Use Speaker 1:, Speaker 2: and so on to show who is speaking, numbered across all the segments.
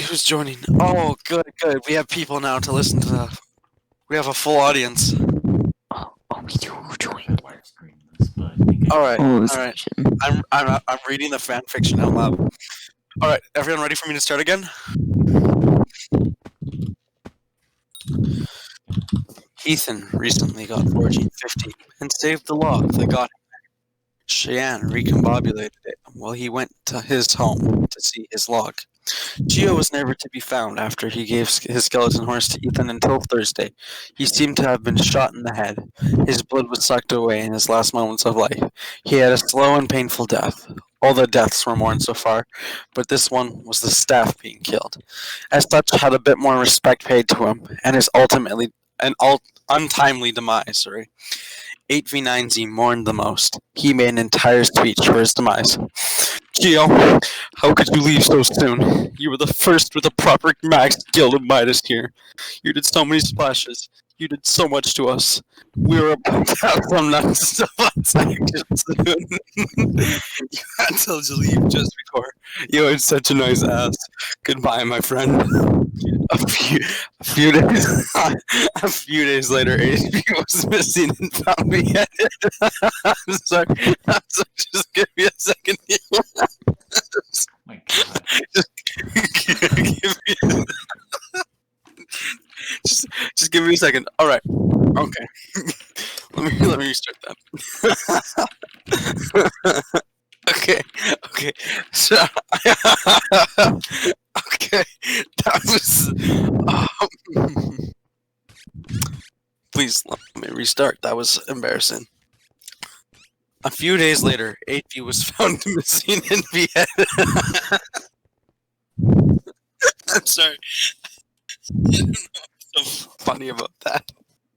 Speaker 1: Who's joining? Oh, good, good. We have people now to listen to the... We have a full audience.
Speaker 2: Oh, we do join.
Speaker 1: Alright,
Speaker 2: Oh,
Speaker 1: alright. I'm reading the fan fiction out loud. Alright, everyone ready for me to start again? Ethan recently got 1450 and saved the log that got him. Cheyenne recombobulated it while he went to his home to see his log. Geo was never to be found after he gave his skeleton horse to Ethan until Thursday. He seemed to have been shot in the head. His blood was sucked away in his last moments of life. He had a slow and painful death. All the deaths were mourned so far, but this one was the staff being killed. As such, had a bit more respect paid to him, and his ultimately untimely demise. 8v9Z mourned the most. He made an entire speech for his demise. Geo, how could you leave so soon? You were the first with a proper max guild of Midas here. You did so many splashes. You did so much to us. We were about to have some nice actions soon. You had to leave just before. You had such a nice ass. Goodbye, my friend. A few days a few days later, HP was missing and found me headed. I'm sorry. Just give me a second here.
Speaker 3: My God.
Speaker 1: Just give me a second. All right. Okay. let me restart that. Okay. So, okay. That was. Please let me restart. That was embarrassing. A few days later, 8V was found missing and beheaded. I'm sorry. I don't know what's so funny about that.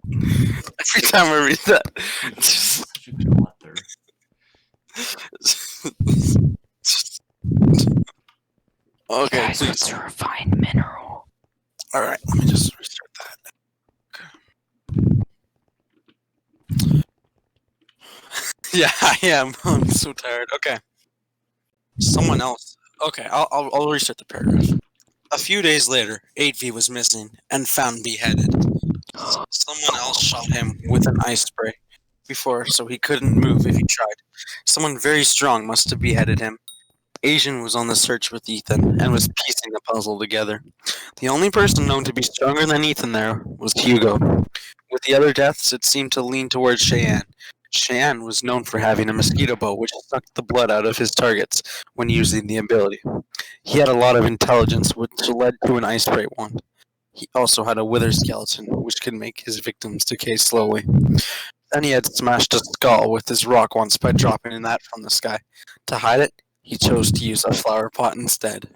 Speaker 1: Every time I read that. Okay,
Speaker 2: guys,
Speaker 1: please.
Speaker 2: it's a refined mineral.
Speaker 1: Alright, let me just restart that. Okay. Yeah, I am. I'm so tired. Okay. Someone else. Okay, I'll restart the paragraph. A few days later, 8V was missing and found beheaded. Someone else shot him with an ice spray before, so he couldn't move if he tried. Someone very strong must have beheaded him. Asian was on the search with Ethan and was piecing the puzzle together. The only person known to be stronger than Ethan there was Hugo. With the other deaths, it seemed to lean towards Cheyenne. Cheyenne was known for having a mosquito bow which sucked the blood out of his targets when using the ability. He had a lot of intelligence, which led to an ice spray wand. He also had a wither skeleton, which could make his victims decay slowly. Then he had smashed a skull with his rock once by dropping that from the sky. To hide it, he chose to use a flower pot instead.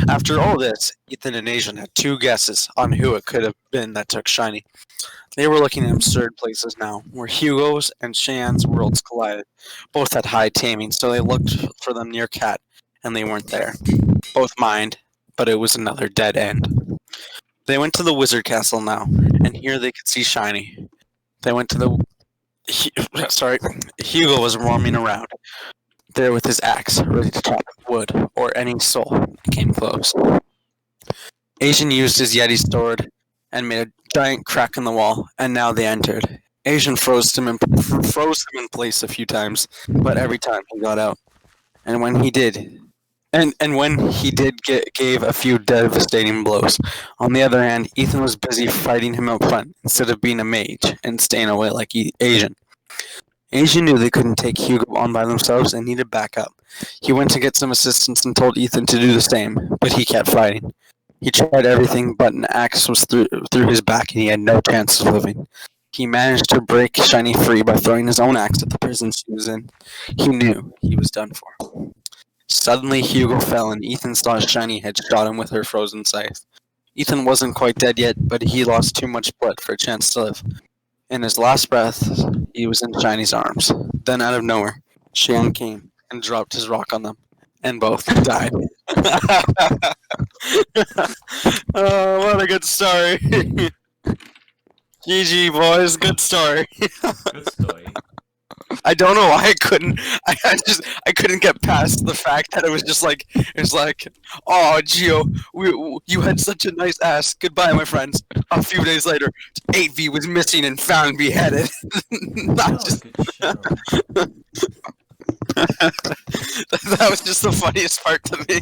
Speaker 1: After all this, Ethan and Asian had two guesses on who it could have been that took Shiny. They were looking at absurd places now, where Hugo's and Cheyenne's worlds collided. Both had high taming, so they looked for them near Cat, and they weren't there. Both mined, but it was another dead end. They went to the Wizard Castle now, and here they could see Shiny. They went to the... Hugo was roaming around, there with his axe, ready to chop wood, or any soul that came close. Asian used his Yeti sword and made a giant crack in the wall, and now they entered. Asian froze him in place a few times, but every time he got out. And when he did, gave a few devastating blows. On the other hand, Ethan was busy fighting him up front instead of being a mage and staying away like Asian. Asian knew they couldn't take Hugo on by themselves and needed backup. He went to get some assistance and told Ethan to do the same, but he kept fighting. He tried everything, but an axe was through his back and he had no chance of living. He managed to break Shiny free by throwing his own axe at the prison she was in. He knew he was done for. Suddenly, Hugo fell and Ethan saw Shiny had shot him with her frozen scythe. Ethan wasn't quite dead yet, but he lost too much blood for a chance to live. In his last breath, he was in Shiny's arms. Then, out of nowhere, Cheyenne came and dropped his rock on them, and both died. Oh, what a good story. GG, boys. Good story.
Speaker 3: Good story.
Speaker 1: I don't know why I couldn't. I couldn't get past the fact that it was just like oh Gio, you had such a nice ass. Goodbye, my friends. A few days later, 8V was missing and found beheaded. Not just that was just the funniest part to me.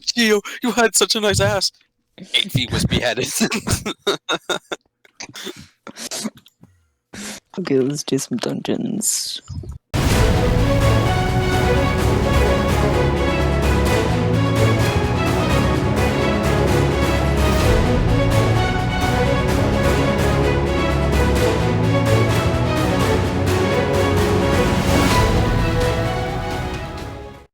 Speaker 1: Gio, you had such a nice ass. 8V was beheaded.
Speaker 2: Okay, let's do some dungeons.